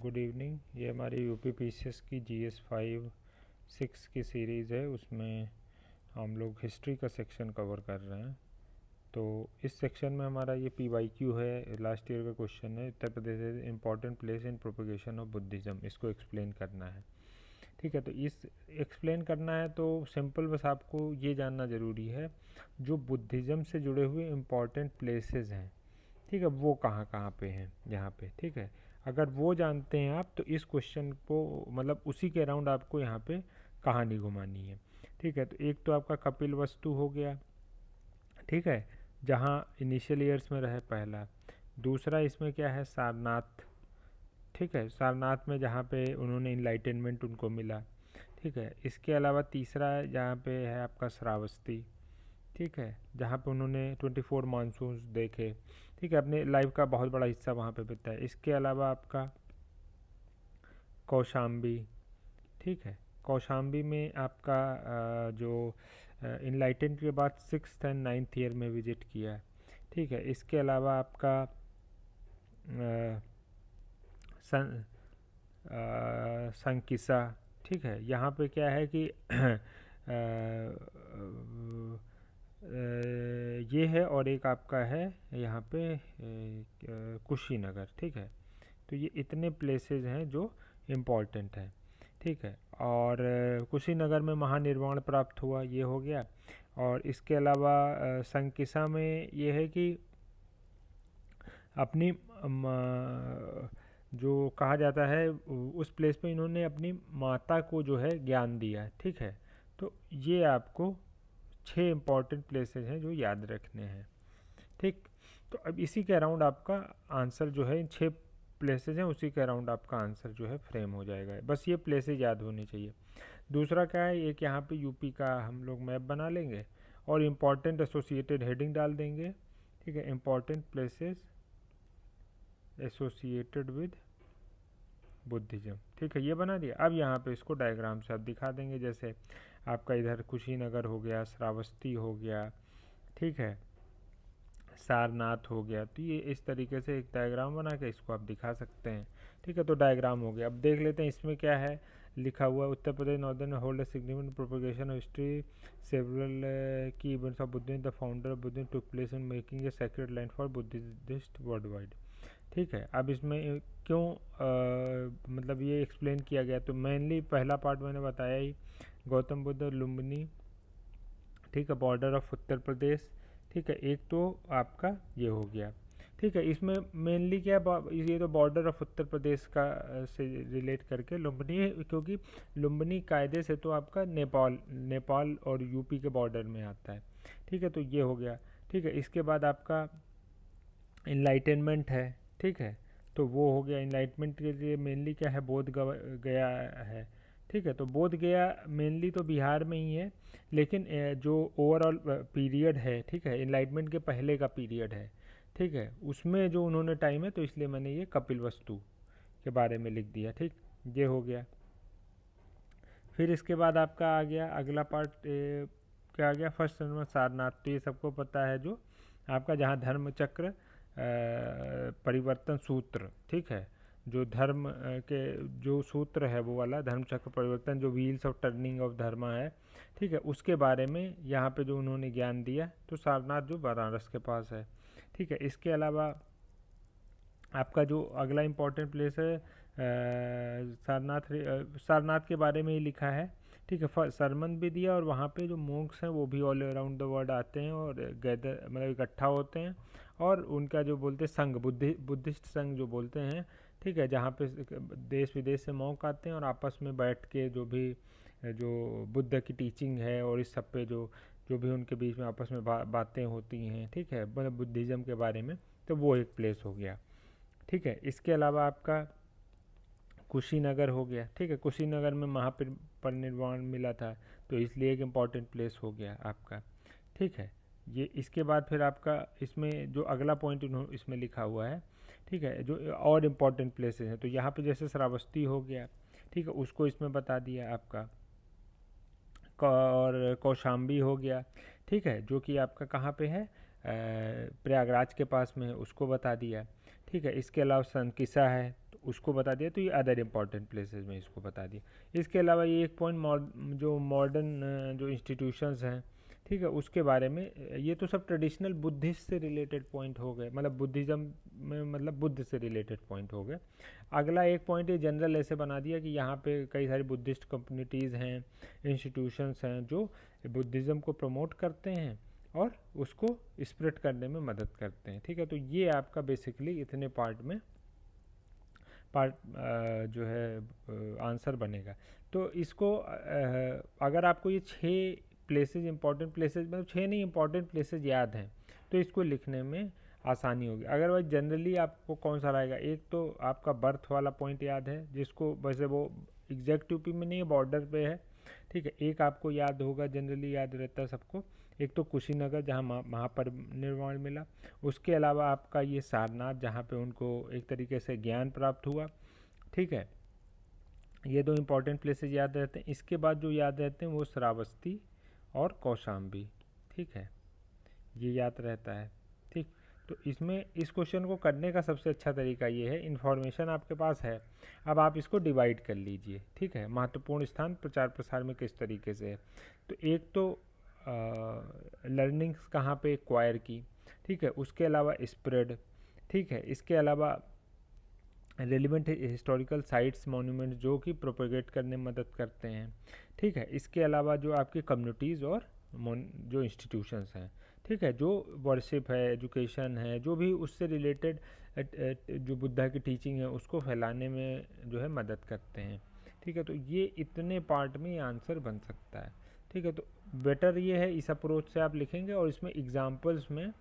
Good evening. ये हमारी UP PCS की जीएस 5-6 की सीरीज़ है। उसमें हम लोग हिस्ट्री का सेक्शन कवर कर रहे हैं। तो इस सेक्शन में हमारा ये पीवाईक्यू है, लास्ट ईयर का क्वेश्चन है। Uttar Pradesh is important place in propagation of Buddhism, इसको एक्सप्लेन करना है। ठीक है, तो इस एक्सप्लेन करना है तो सिंपल बस आपको ये जानना ज़रूरी है जो बुद्धिज़्म से जुड़े हुए इम्पॉर्टेंट प्लेसेस हैं, ठीक है, वो कहाँ कहाँ पे हैं यहाँ पे। ठीक है, अगर वो जानते हैं आप तो इस क्वेश्चन को मतलब उसी के अराउंड आपको यहाँ पे कहानी घुमानी है। ठीक है, तो एक तो आपका कपिल वस्तु हो गया, ठीक है, जहाँ इनिशियल ईयर्स में रहे पहला। दूसरा इसमें क्या है, सारनाथ। ठीक है, सारनाथ में जहाँ पे उन्होंने इनलाइटनमेंट उनको मिला। ठीक है, इसके अलावा तीसरा जहाँ पे है आपका श्रावस्ती। ठीक है, जहाँ पे उन्होंने 24 मानसून देखे। ठीक है, अपने लाइफ का बहुत बड़ा हिस्सा वहाँ पे बिताया। इसके अलावा आपका कौशाम्बी। ठीक है, कौशाम्बी में आपका जो इनलाइटन के बाद 6th एंड 9th ईयर में विजिट किया। ठीक है, इसके अलावा आपका संकिसा। ठीक है, यहाँ पे क्या है कि ये है, और एक आपका है यहाँ पे कुशीनगर। ठीक है, तो ये इतने प्लेसेस हैं जो इम्पोर्टेंट हैं। ठीक है, और कुशीनगर में महानिर्वाण प्राप्त हुआ, ये हो गया। और इसके अलावा संकिसा में ये है कि अपनी जो कहा जाता है उस प्लेस पे इन्होंने अपनी माता को जो है ज्ञान दिया। ठीक है, तो ये आपको 6 इम्पॉर्टेंट प्लेसेस हैं जो याद रखने हैं। ठीक, तो अब इसी के अराउंड आपका आंसर जो है, इन 6 प्लेसेस हैं उसी के अराउंड आपका आंसर जो है फ्रेम हो जाएगा। बस ये प्लेसेस याद होने चाहिए। दूसरा क्या है, एक यहाँ पे यूपी का हम लोग मैप बना लेंगे और इम्पॉर्टेंट एसोसिएटेड हेडिंग डाल देंगे। ठीक है, important places associated with Buddhism. ठीक है, ये बना दिया। अब यहाँ पे इसको डायग्राम से आप दिखा देंगे। जैसे आपका इधर कुशीनगर हो गया, श्रावस्ती हो गया, ठीक है, सारनाथ हो गया। तो ये इस तरीके से एक डायग्राम बना के इसको आप दिखा सकते हैं। ठीक है, तो डायग्राम हो गया। अब देख लेते हैं इसमें क्या है लिखा हुआ। Uttar Pradesh northern hold a significant propagation of history several key events of Buddhism. The founder of Buddhism took place in making a sacred land for Buddhist world wide. ठीक है, अब इसमें क्यों मतलब ये एक्सप्लेन किया गया, तो मेनली पहला पार्ट मैंने बताया ही, गौतम बुद्ध और लुम्बिनी। ठीक है, बॉर्डर ऑफ उत्तर प्रदेश। ठीक है, एक तो आपका ये हो गया। ठीक है, इसमें मेनली क्या, ये तो बॉर्डर ऑफ उत्तर प्रदेश का से रिलेट करके लुम्बिनी, क्योंकि लुम्बिनी कायदे से तो आपका नेपाल और यूपी के बॉर्डर में आता है। ठीक है, तो ये हो गया। ठीक है, इसके बाद आपका इनलाइटनमेंट है। ठीक है, तो वो हो गया। इनलाइटमेंट के लिए मेनली क्या है, बोध गया है। ठीक है, तो बोध गया मेनली तो बिहार में ही है, लेकिन जो ओवरऑल पीरियड है, ठीक है, इनलाइटमेंट के पहले का पीरियड है, ठीक है, उसमें जो उन्होंने टाइम है, तो इसलिए मैंने ये कपिल वस्तु के बारे में लिख दिया। ठीक, ये हो गया। फिर इसके बाद आपका आ गया अगला पार्ट, क्या आ गया, फर्स्ट नंबर सारनाथ। तो ये सबको पता है, जो आपका जहाँ धर्म चक्र परिवर्तन सूत्र। ठीक है, जो धर्म के जो सूत्र है वो वाला धर्म चक्र परिवर्तन, जो व्हील्स ऑफ टर्निंग ऑफ धर्मा है। ठीक है, उसके बारे में यहाँ पे जो उन्होंने ज्ञान दिया, तो सारनाथ जो बनारस के पास है। ठीक है, इसके अलावा आपका जो अगला इम्पोर्टेंट प्लेस है सारनाथ के बारे में ही लिखा है। ठीक है, सरमन भी दिया, और वहाँ पे जो मोंक्स हैं वो भी ऑल अराउंड द वर्ल्ड आते हैं और गैदर मतलब इकट्ठा होते हैं, और उनका जो बोलते हैं संघ, बुद्धिस्ट संघ जो बोलते हैं। ठीक है, जहाँ पे देश विदेश से मॉन्क आते हैं और आपस में बैठ के जो भी जो बुद्ध की टीचिंग है और इस सब पे जो जो भी उनके बीच में आपस में बातें होती हैं, ठीक है, मतलब बुद्धिज़्म के बारे में, तो वो एक प्लेस हो गया। ठीक है, इसके अलावा आपका कुशीनगर हो गया। ठीक है, कुशीनगर में महापरिनिर्वाण मिला था, तो इसलिए एक इम्पॉर्टेंट प्लेस हो गया आपका। ठीक है, ये इसके बाद फिर आपका इसमें जो अगला पॉइंट इन्होंने इसमें लिखा हुआ है, ठीक है, जो और इम्पॉर्टेंट प्लेसेस हैं, तो यहाँ पे जैसे श्रावस्ती हो गया। ठीक है, उसको इसमें बता दिया आपका, और कौशाम्बी हो गया। ठीक है, जो कि आपका कहाँ पे है, प्रयागराज के पास में है, उसको बता दिया। ठीक है, इसके अलावा सनकिसा है, तो उसको बता दिया। तो ये अदर इम्पॉर्टेंट प्लेसेस में इसको बता दिया। इसके अलावा ये एक पॉइंट जो मॉडर्न जो इंस्टीट्यूशंस हैं, ठीक है, उसके बारे में, ये तो सब ट्रेडिशनल बुद्धिस्ट से रिलेटेड पॉइंट हो गए, मतलब बुद्धिज़्म में मतलब बुद्ध से रिलेटेड पॉइंट हो गए। अगला एक पॉइंट ये जनरल ऐसे बना दिया कि यहाँ पे कई सारी बुद्धिस्ट कम्युनिटीज़ हैं, इंस्टीट्यूशंस हैं जो बुद्धिज़्म को प्रमोट करते हैं और उसको स्प्रेड करने में मदद करते हैं, ठीक है। तो ये आपका बेसिकली इतने पार्ट में जो है आंसर बनेगा। तो इसको अगर आपको ये 6 प्लेसेस, इंपॉर्टेंट प्लेसेस, मतलब 6 नहीं, इंपॉर्टेंट प्लेसेस याद हैं तो इसको लिखने में आसानी होगी। अगरवाइज जनरली आपको कौन सा रहेगा, एक तो आपका बर्थ वाला पॉइंट याद है जिसको वैसे वो एग्जैक्ट यूपी में नहीं है, बॉर्डर पे है, ठीक है। एक आपको याद होगा, जनरली याद रहता है सबको, एक तो कुशीनगर जहाँ महापरिनिर्वाण मिला। उसके अलावा आपका ये सारनाथ जहाँ पे उनको एक तरीके से ज्ञान प्राप्त हुआ, ठीक है। ये 2 इंपॉर्टेंट प्लेसेस याद रहते हैं। इसके बाद जो याद रहते हैं वो श्रावस्ती और कौशाम्बी, ठीक है, ये याद रहता है, ठीक। तो इसमें इस क्वेश्चन को करने का सबसे अच्छा तरीका ये है, इन्फॉर्मेशन आपके पास है, अब आप इसको डिवाइड कर लीजिए, ठीक है। महत्वपूर्ण स्थान प्रचार प्रसार में किस तरीके से है, तो एक तो लर्निंग्स कहाँ पे एक्वायर की, ठीक है, उसके अलावा स्प्रेड, ठीक है, इसके अलावा रेलिवेंट हिस्टोरिकल साइट्स मॉन्यूमेंट्स जो कि प्रोपेगेट करने में मदद करते हैं, ठीक है। इसके अलावा जो आपकी कम्युनिटीज़ और जो इंस्टीट्यूशंस हैं, ठीक है, जो वर्शिप है, एजुकेशन है, जो भी उससे रिलेटेड जो बुद्धा की टीचिंग है उसको फैलाने में जो है मदद करते हैं, ठीक है। तो ये इतने पार्ट में ये आंसर बन सकता है, ठीक है। तो बेटर ये है इस अप्रोच से आप लिखेंगे और इसमें एग्जाम्पल्स में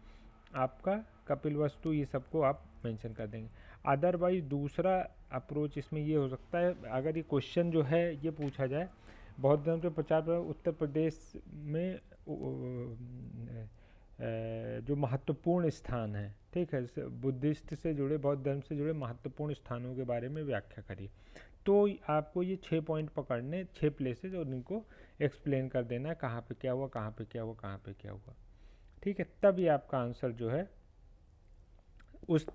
आपका कपिलवस्तु ये सबको आप मेंशन कर देंगे। अदरवाइज दूसरा अप्रोच इसमें ये हो सकता है, अगर ये क्वेश्चन जो है ये पूछा जाए बौद्ध धर्म के प्रचार पर उत्तर प्रदेश में जो महत्वपूर्ण स्थान है, ठीक है, बुद्धिस्ट से जुड़े, बौद्ध धर्म से जुड़े महत्वपूर्ण स्थानों के बारे में व्याख्या करिए, तो आपको ये 6 पॉइंट पकड़ने, 6 प्लेसेस और इनको एक्सप्लेन कर देना है, कहाँ पे क्या हुआ, कहाँ पे क्या हुआ, कहाँ पे क्या हुआ, ठीक है। तब ये आपका आंसर जो है उस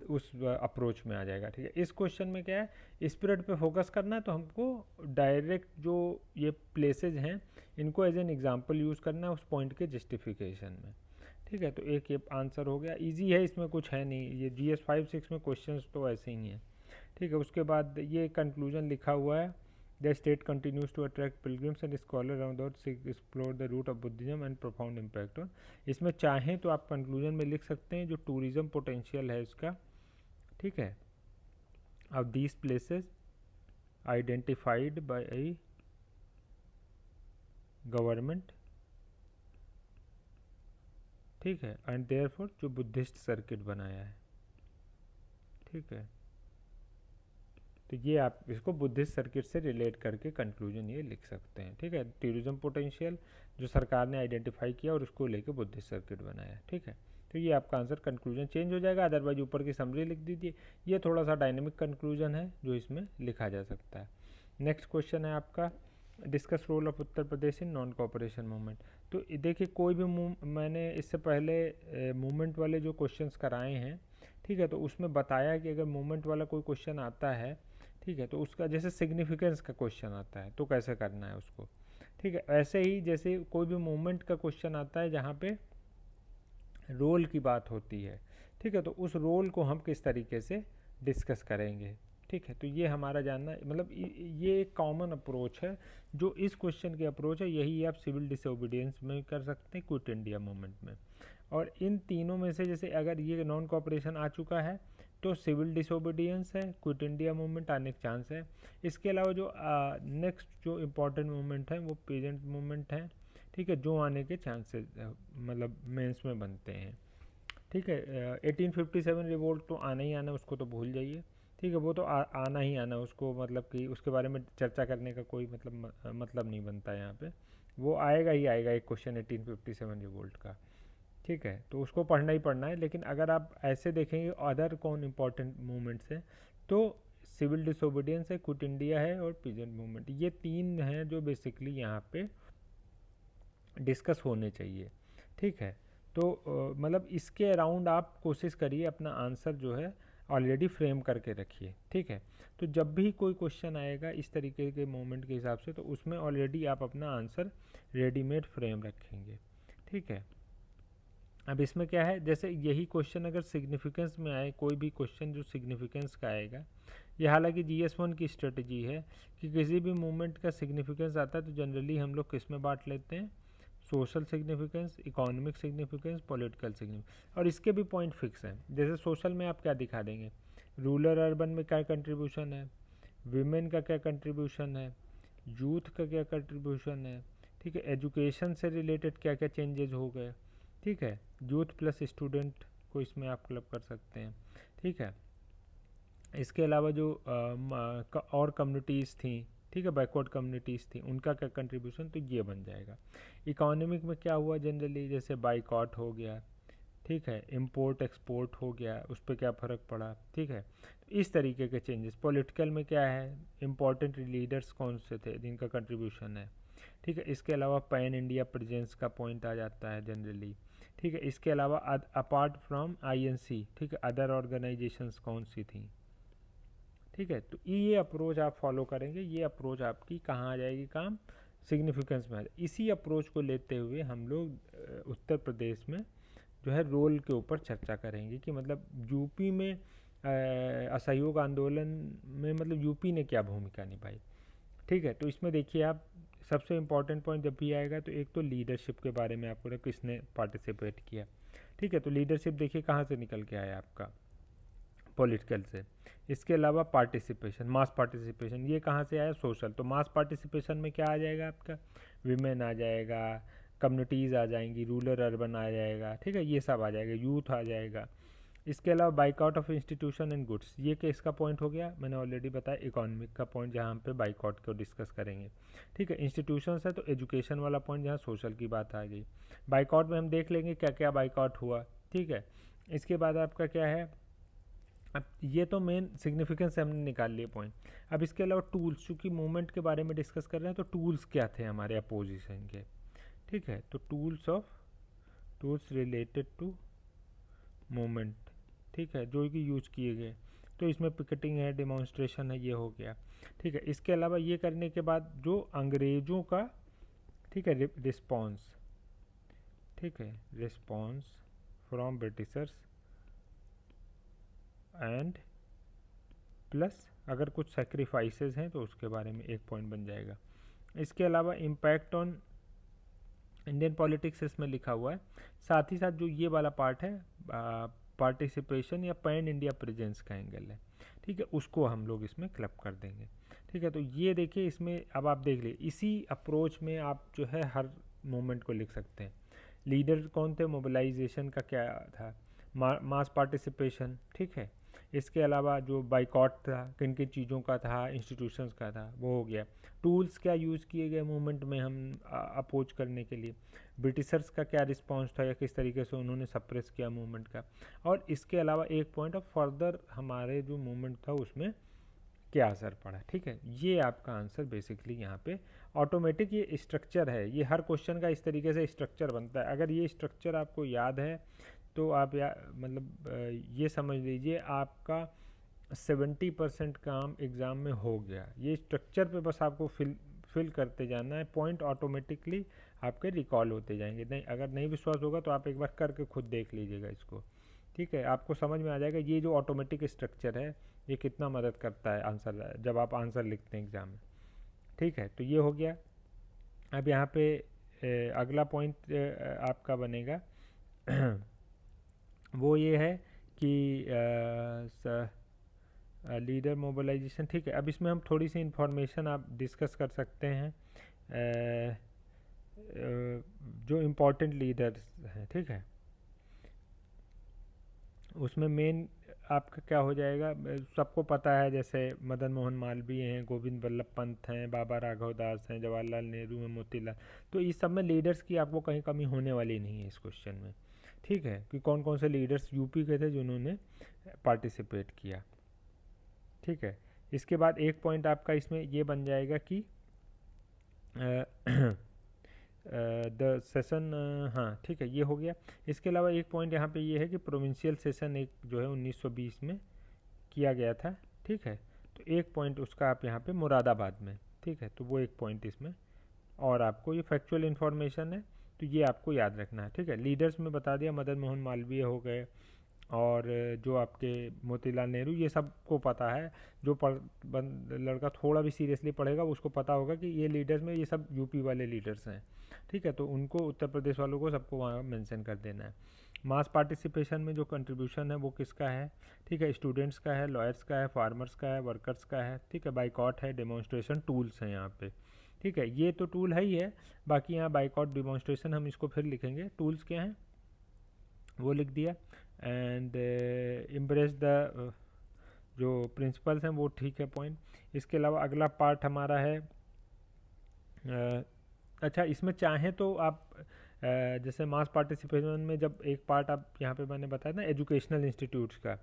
अप्रोच में आ जाएगा, ठीक है। इस क्वेश्चन में क्या है, स्पिरिट पे फोकस करना है, तो हमको डायरेक्ट जो ये प्लेसेज हैं इनको एज एन एग्जांपल यूज़ करना है उस पॉइंट के जस्टिफिकेशन में, ठीक है। तो एक ये आंसर हो गया, इजी है, इसमें कुछ है नहीं, ये GS 5-6 में क्वेश्चंस तो ऐसे ही हैं, ठीक है। उसके बाद ये कंक्लूजन लिखा हुआ है, the state continues to attract pilgrims and scholar around the world explore the root of Buddhism and profound impact on. इसमें चाहें तो आप कंक्लूजन में लिख सकते हैं जो टूरिज्म पोटेंशियल है इसका, ठीक है, of these places identified by a government, ठीक है, एंड देयरफॉर जो बुद्धिस्ट सर्किट बनाया है, ठीक है। तो ये आप इसको बुद्धिस्ट सर्किट से रिलेट करके कंक्लूजन ये लिख सकते हैं, ठीक है। टूरिज्म पोटेंशियल जो सरकार ने आइडेंटिफाई किया और उसको लेके बुद्धिस्ट सर्किट बनाया, ठीक है। तो ये आपका आंसर, कंक्लूजन चेंज हो जाएगा, अदरवाइज ऊपर की समरी लिख दीजिए। ये थोड़ा सा डायनेमिक कंक्लूजन है जो इसमें लिखा जा सकता है। नेक्स्ट क्वेश्चन है आपका, discuss role of Uttar Pradesh in non cooperation movement. तो देखिए कोई भी मैंने इससे पहले मूवमेंट वाले जो क्वेश्चंस कराए हैं, ठीक है, तो उसमें बताया कि अगर मूवमेंट वाला कोई क्वेश्चन आता है, ठीक है, तो उसका जैसे सिग्निफिकेंस का क्वेश्चन आता है तो कैसे करना है उसको, ठीक है। ऐसे ही जैसे कोई भी मूवमेंट का क्वेश्चन आता है जहाँ पे रोल की बात होती है, ठीक है, तो उस रोल को हम किस तरीके से डिस्कस करेंगे, ठीक है। तो ये हमारा जानना, मतलब ये एक कॉमन अप्रोच है जो इस क्वेश्चन की अप्रोच है, यही आप सिविल डिसोबीडियंस में कर सकते हैं, क्विट इंडिया मूवमेंट में। और इन तीनों में से जैसे अगर ये नॉन कोऑपरेशन आ चुका है तो सिविल डिसोबीडियंस है, क्विट इंडिया मूवमेंट आने के चांस है। इसके अलावा जो नेक्स्ट जो इम्पोर्टेंट मूवमेंट है वो पीजेंट मूवमेंट है, ठीक है, जो आने के चांसेस मतलब मेंस में बनते हैं, ठीक है। 1857 रिवोल्ट तो आना ही आना, उसको तो भूल जाइए, ठीक है, वो तो आना ही आना, उसको मतलब कि उसके बारे में चर्चा करने का कोई मतलब नहीं बनता है यहाँ पे, वो आएगा ही आएगा एक क्वेश्चन 1857 रिवोल्ट का, ठीक है, तो उसको पढ़ना ही पढ़ना है। लेकिन अगर आप ऐसे देखेंगे अदर कौन इंपॉर्टेंट मूवमेंट्स हैं, तो सिविल डिसोबीडियंस है, क्विट इंडिया है और पीजेंट मूवमेंट, ये 3 हैं जो बेसिकली यहाँ पे डिस्कस होने चाहिए, ठीक है। तो मतलब इसके अराउंड आप कोशिश करिए अपना आंसर जो है ऑलरेडी फ्रेम करके रखिए, ठीक है। तो जब भी कोई क्वेश्चन आएगा इस तरीके के मोमेंट के हिसाब से, तो उसमें ऑलरेडी आप अपना आंसर रेडीमेड फ्रेम रखेंगे, ठीक है। अब इसमें क्या है, जैसे यही क्वेश्चन अगर सिग्निफिकेंस में आए, कोई भी क्वेश्चन जो सिग्निफिकेंस का आएगा, ये हालांकि GS1 की स्ट्रेटजी है कि किसी भी मूवमेंट का सिग्निफिकेंस आता है तो जनरली हम लोग किस में बांट लेते हैं, social significance, economic significance, political significance, और इसके भी पॉइंट फिक्स हैं। जैसे सोशल में आप क्या दिखा देंगे, रूरल अर्बन में क्या कंट्रीब्यूशन है, विमेन का क्या कंट्रीब्यूशन है, यूथ का क्या कंट्रीब्यूशन है, ठीक है, एजुकेशन से रिलेटेड क्या क्या चेंजेस हो गए, ठीक है, यूथ प्लस स्टूडेंट को इसमें आप क्लब कर सकते हैं, ठीक है। इसके अलावा जो और कम्युनिटीज़ थी, ठीक है, बैकवर्ड कम्युनिटीज़ थी, उनका क्या कंट्रीब्यूशन, तो ये बन जाएगा। इकोनॉमिक में क्या हुआ जनरली, जैसे बाइकॉट हो गया, ठीक है, इंपोर्ट एक्सपोर्ट हो गया, उस पर क्या फ़र्क पड़ा, ठीक है। तो इस तरीके के चेंजेस। पॉलिटिकल में क्या है, इम्पोर्टेंट लीडर्स कौन से थे जिनका कंट्रीब्यूशन है, ठीक है। इसके अलावा पैन इंडिया प्रेजेंस का पॉइंट आ जाता है जनरली, ठीक है। इसके अलावा अपार्ट फ्रॉम INC, ठीक है, अदर ऑर्गेनाइजेशंस कौन सी थी, ठीक है। तो ये अप्रोच आप फॉलो करेंगे, ये अप्रोच आपकी कहाँ आ जाएगी काम, सिग्निफिकेंस में आ जाएगी। इसी अप्रोच को लेते हुए हम लोग उत्तर प्रदेश में जो है रोल के ऊपर चर्चा करेंगे कि मतलब यूपी में असहयोग आंदोलन में मतलब यूपी ने क्या भूमिका निभाई, ठीक है। तो इसमें देखिए आप, सबसे इम्पॉर्टेंट पॉइंट जब भी आएगा तो एक तो लीडरशिप के बारे में आपको किसने पार्टिसिपेट किया, ठीक है। तो लीडरशिप देखिए कहाँ से निकल के आया आपका, पॉलिटिकल से। इसके अलावा पार्टिसिपेशन, मास पार्टिसिपेशन, ये कहाँ से आया, सोशल। तो मास पार्टिसिपेशन में क्या आ जाएगा आपका, विमेन आ जाएगा, कम्युनिटीज़ आ जाएंगी, रूरल अर्बन आ जाएगा, ठीक है, ये सब आ जाएगा, यूथ आ जाएगा। इसके अलावा boycott of institution and goods, ये किसका पॉइंट हो गया, मैंने ऑलरेडी बताया, इकोनॉमिक का पॉइंट, जहाँ हम पे बाइकआउट को डिस्कस करेंगे, ठीक है। इंस्टीट्यूशंस है तो एजुकेशन वाला पॉइंट, जहाँ सोशल की बात आ गई। बाइकआउट में हम देख लेंगे क्या क्या बाइकआउट हुआ, ठीक है। इसके बाद आपका क्या है, अब ये तो मेन सिग्निफिकेंस हमने निकाल लिए पॉइंट। अब इसके अलावा टूल्स, चूँकि मूवमेंट के बारे में डिस्कस कर रहे हैं तो टूल्स क्या थे हमारे अपोजिशन के, ठीक है। तो टूल्स रिलेटेड टू मूवमेंट, ठीक है, जो कि यूज किए गए, तो इसमें पिकेटिंग है, डिमॉन्स्ट्रेशन है, ये हो गया, ठीक है। इसके अलावा ये करने के बाद जो अंग्रेज़ों का, ठीक है, रिस्पॉन्स, ठीक है, response from Britishers and plus अगर कुछ सेक्रीफाइसेस हैं तो उसके बारे में एक पॉइंट बन जाएगा। इसके अलावा इम्पैक्ट ऑन इंडियन पॉलिटिक्स इसमें लिखा हुआ है। साथ ही साथ जो ये वाला पार्ट है, पार्टिसिपेशन या पैन इंडिया प्रेजेंस का एंगल है, ठीक है, उसको हम लोग इसमें क्लब कर देंगे, ठीक है। तो ये देखिए इसमें अब आप देख लीजिए, इसी अप्रोच में आप जो है हर मोमेंट को लिख सकते हैं। लीडर कौन थे, मोबिलाइजेशन का क्या था, मास पार्टिसिपेशन, ठीक है। इसके अलावा जो बाइकॉट था, किन किन चीज़ों का था, इंस्टीट्यूशंस का था, वो हो गया। टूल्स क्या यूज़ किए गए मूवमेंट में हम अपोज करने के लिए, ब्रिटिशर्स का क्या रिस्पांस था या किस तरीके से उन्होंने सप्रेस किया मूवमेंट का, और इसके अलावा एक पॉइंट ऑफ फर्दर हमारे जो मूवमेंट था उसमें क्या असर पड़ा, ठीक है। ये आपका आंसर बेसिकली यहाँ पे ऑटोमेटिक ये स्ट्रक्चर है, ये हर क्वेश्चन का इस तरीके से स्ट्रक्चर बनता है। अगर ये स्ट्रक्चर आपको याद है तो आप मतलब ये समझ लीजिए आपका 70% काम एग्ज़ाम में हो गया। ये स्ट्रक्चर पे बस आपको फिल करते जाना है, पॉइंट ऑटोमेटिकली आपके रिकॉल होते जाएंगे। नहीं, अगर नहीं विश्वास होगा तो आप एक बार करके खुद देख लीजिएगा इसको, ठीक है, आपको समझ में आ जाएगा ये जो ऑटोमेटिक स्ट्रक्चर है ये कितना मदद करता है आंसर, जब आप आंसर लिखते हैं एग्ज़ाम में, ठीक है। तो ये हो गया। अब यहाँ पे अगला पॉइंट आपका बनेगा वो ये है कि लीडर मोबिलाइजेशन, ठीक है। अब इसमें हम थोड़ी सी इन्फॉर्मेशन आप डिस्कस कर सकते हैं, जो इम्पोर्टेंट लीडर्स हैं, ठीक है, उसमें मेन आपका क्या हो जाएगा, सबको पता है, जैसे मदन मोहन मालवीय हैं, गोविंद वल्लभ पंत हैं, बाबा राघव दास हैं, जवाहरलाल नेहरू हैं, मोतीलाल। तो इस सब में लीडर्स की आपको कहीं कमी होने वाली नहीं है इस क्वेश्चन में, ठीक है, कि कौन कौन से लीडर्स यूपी के थे जिन्होंने पार्टिसिपेट किया, ठीक है। इसके बाद एक पॉइंट आपका इसमें ये बन जाएगा कि द सेशन, हाँ ठीक है, ये हो गया। इसके अलावा एक पॉइंट यहाँ पे ये है कि प्रोविंशियल सेशन एक जो है 1920 में किया गया था, ठीक है। तो एक पॉइंट उसका आप यहाँ पे मुरादाबाद में, ठीक है, तो वो एक पॉइंट इसमें, और आपको ये फैक्चुअल इन्फॉर्मेशन है तो ये आपको याद रखना है, ठीक है। लीडर्स में बता दिया, मदन मोहन मालवीय हो गए, और जो आपके मोतीलाल नेहरू, ये सबको पता है। जो लड़का थोड़ा भी सीरियसली पढ़ेगा उसको पता होगा कि ये लीडर्स में ये सब यूपी वाले लीडर्स हैं, ठीक है। तो उनको, उत्तर प्रदेश वालों को सबको वहाँ मेंशन कर देना है। मास पार्टिसिपेशन में जो कंट्रीब्यूशन है वो किसका है, ठीक है, स्टूडेंट्स का है, लॉयर्स का है, फार्मर्स का है, वर्कर्स का है, ठीक है। बाइकॉट है, डेमोन्स्ट्रेशन, टूल्स हैं यहाँ पे, ठीक है। ये तो टूल है ही है, बाकी यहाँ बाइकॉट, डेमोन्स्ट्रेशन हम इसको फिर लिखेंगे। टूल्स क्या हैं वो लिख दिया, एंड इम्प्रेस द जो प्रिंसिपल्स हैं वो, ठीक है, पॉइंट। इसके अलावा अगला पार्ट हमारा है, अच्छा इसमें चाहें तो आप जैसे मास पार्टिसिपेशन में जब एक पार्ट आप यहाँ पे मैंने बताया ना एजुकेशनल इंस्टीट्यूट्स का,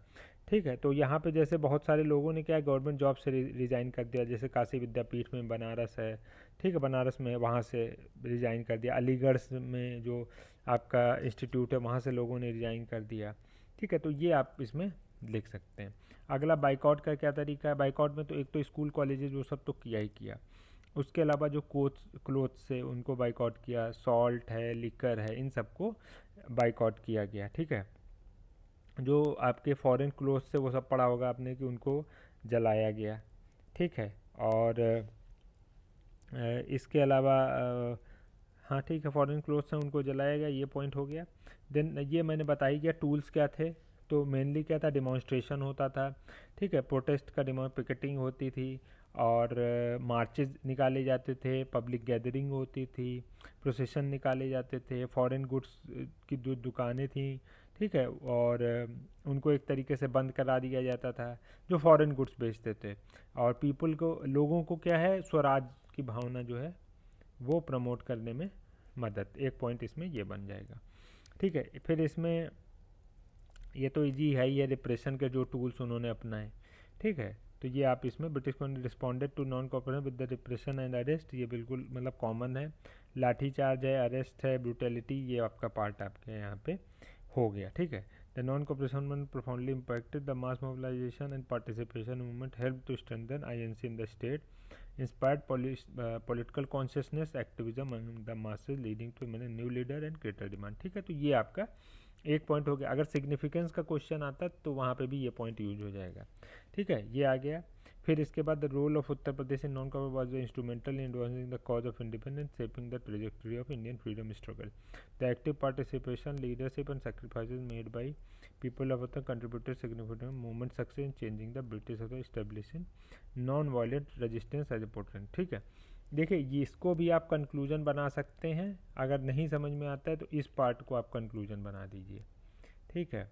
ठीक है, तो यहाँ पे जैसे बहुत सारे लोगों ने क्या गवर्नमेंट जॉब से रिज़ाइन कर दिया, जैसे काशी विद्यापीठ में बनारस है, ठीक है, बनारस में वहाँ से रिज़ाइन कर दिया, अलीगढ़ में जो आपका इंस्टीट्यूट है वहाँ से लोगों ने रिज़ाइन कर दिया, ठीक है। तो ये आप इसमें लिख सकते हैं। अगला बाइकआउट का क्या तरीका है, बाइकआउट में तो एक तो स्कूल कॉलेजेस वो सब तो किया ही किया, उसके अलावा जो क्लोथ्स से उनको बाइकआउट किया, सॉल्ट है, लिकर है, इन सबको बाइकआउट किया गया, ठीक है। जो आपके फॉरेन क्लोथ्स से वो सब पढ़ा होगा आपने कि उनको जलाया गया, ठीक है। और इसके अलावा हाँ ठीक है, फॉरेन क्लोथ्स हैं उनको जलाया गया, ये पॉइंट हो गया। देन ये मैंने बता ही गया टूल्स क्या थे, तो मेनली क्या था, डिमॉन्स्ट्रेशन होता था, ठीक है, प्रोटेस्ट का पिकेटिंग होती थी, और मार्चेस निकाले जाते थे, पब्लिक गैदरिंग होती थी, प्रोसेशन निकाले जाते थे, फॉरेन गुड्स की जो दुकानें थी, ठीक है, और उनको एक तरीके से बंद करा दिया जाता था जो फॉरेन गुड्स बेचते थे, और पीपल को, लोगों को क्या है, स्वराज की भावना जो है वो प्रमोट करने में मदद, एक पॉइंट इसमें ये बन जाएगा, ठीक है। फिर इसमें ये तो इजी है ही है, रिप्रेशन के जो टूल्स उन्होंने अपनाए, ठीक है। तो ये आप इसमें British responded to non cooperation with the repression and arrest, ये बिल्कुल मतलब कॉमन है। लाठी चार्ज है, अरेस्ट है, ब्रूटैलिटी, ये आपका पार्ट आपके यहाँ पे हो गया, ठीक है। The non cooperation movement profoundly impacted the mass mobilisation and participation movement, help to strengthen INC in the state, inspired political consciousness activism among the masses leading to many new leader and greater demand, ठीक है। तो ये आपका एक point हो गया। अगर significance का क्वेश्चन आता तो वहाँ पे भी ये पॉइंट यूज हो जाएगा, ठीक है, ये आ गया। फिर इसके बाद the role of Uttar Pradesh in non copper was instrumental in advancing the cause of independence, shaping the trajectory of Indian freedom struggle, the active participation, leadership and sacrifices made by people of Uttar contributed significant movement success in changing the British of establishing non violent resistance as important, ठीक है। देखिए ये इसको भी आप conclusion बना सकते हैं, अगर नहीं समझ में आता है तो इस पार्ट को आप कंक्लूजन बना दीजिए, ठीक है।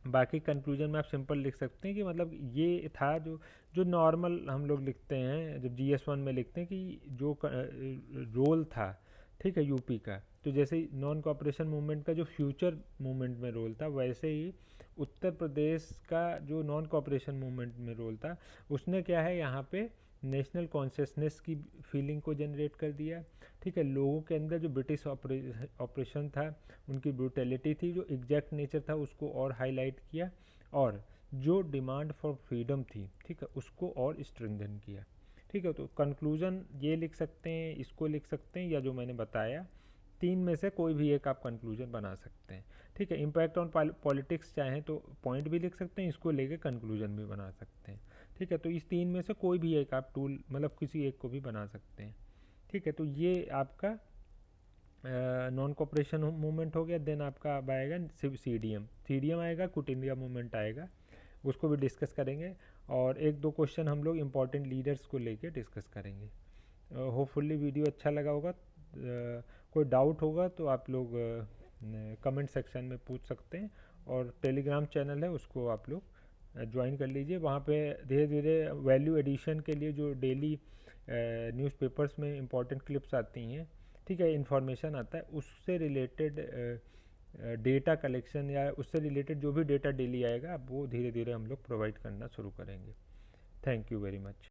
बाकी कंक्लूजन में आप सिंपल लिख सकते हैं कि मतलब ये था जो जो नॉर्मल हम लोग लिखते हैं जब GS1 में लिखते हैं कि जो रोल था, ठीक है, यूपी का, तो जैसे नॉन कॉपरेशन मूवमेंट का जो फ्यूचर मूवमेंट में रोल था, वैसे ही उत्तर प्रदेश का जो नॉन कॉपरेशन मूवमेंट में रोल था, उसने क्या है यहाँ पे नेशनल कॉन्शियसनेस की फीलिंग को जनरेट कर दिया, ठीक है। लोगों के अंदर जो ब्रिटिश ऑपरेशन था, उनकी ब्रूटैलिटी थी, जो एग्जैक्ट नेचर था उसको और हाईलाइट किया, और जो डिमांड फॉर फ्रीडम थी, ठीक है, उसको और स्ट्रेंथन किया, ठीक है। तो कंक्लूजन ये लिख सकते हैं, इसको लिख सकते हैं, या जो मैंने बताया तीन में से कोई भी एक आप कंक्लूजन बना सकते हैं, ठीक है। इम्पैक्ट ऑन पॉलिटिक्स चाहें तो पॉइंट भी लिख सकते हैं, इसको लेके कंक्लूजन भी बना सकते हैं, ठीक है। तो इस तीन में से कोई भी एक आप टूल मतलब किसी एक को भी बना सकते हैं, ठीक है। तो ये आपका नॉन कॉपरेशन मूवमेंट हो गया। देन आपका अब आएगा CDM आएगा, क्विट इंडिया मूवमेंट आएगा, उसको भी डिस्कस करेंगे, और एक दो क्वेश्चन हम लोग इम्पोर्टेंट लीडर्स को लेके डिस्कस करेंगे। होपफुली वीडियो अच्छा लगा होगा, कोई डाउट होगा तो आप लोग कमेंट सेक्शन में पूछ सकते हैं, और टेलीग्राम चैनल है उसको आप लोग ज्वाइन कर लीजिए। वहाँ पे धीरे धीरे वैल्यू एडिशन के लिए जो डेली न्यूज़पेपर्स में इम्पॉर्टेंट क्लिप्स आती हैं, ठीक है, इन्फॉर्मेशन आता है, उससे रिलेटेड डेटा कलेक्शन या उससे रिलेटेड जो भी डेटा डेली आएगा वो धीरे धीरे हम लोग प्रोवाइड करना शुरू करेंगे। Thank you very much.